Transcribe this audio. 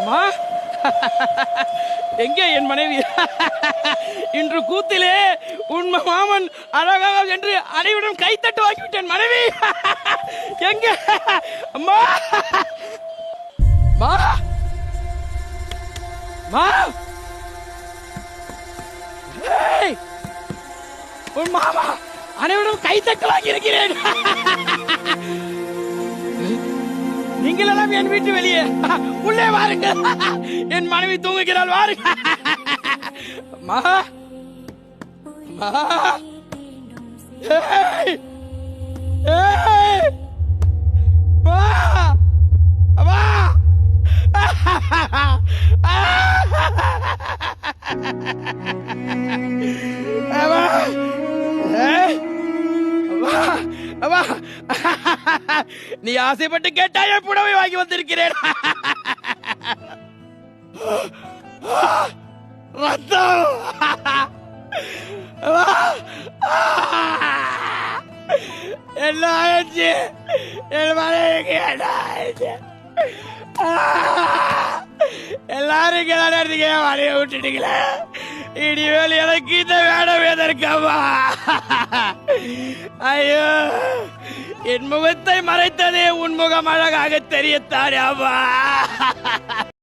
அம்மா எங்கே என் மனைவி? இன்று கூத்திலே உண்மை மாமன் அழகாக என்று அனைவரும் கைத்தட்டு வாங்கிவிட்டேன். மனைவி எங்க? அம்மா மா மா உன் மாமா அனைவரும் கைத்தட்டு வாங்கி இருக்கிறேன். நீங்கள் எல்லாம் என் வீட்டு வெளியே உள்ளே வாருங்கள். என் மனைவி தூங்குகிறாள், வாருங்க. மா மா ஏய் ஏய் மா மா நீ ஆசைப்பட்டு கேட்டாய புடவை வாங்கி வந்திருக்கிறேன். ரத்தம் எல்லாம் ஆயிடுச்சு. என் மனைவிக்கு என்ன ஆயிடுச்சு? எல்லாரும் கிளறதுக்கு என் மனையை விட்டுட்டீங்களே. இனிமேல் எனக்கு இந்த வேடம் எதற்கம்மா? ஐயோ, என் முகத்தை மறைத்ததே உன் முகம் அழகாக தெரியத்தானே அம்மா.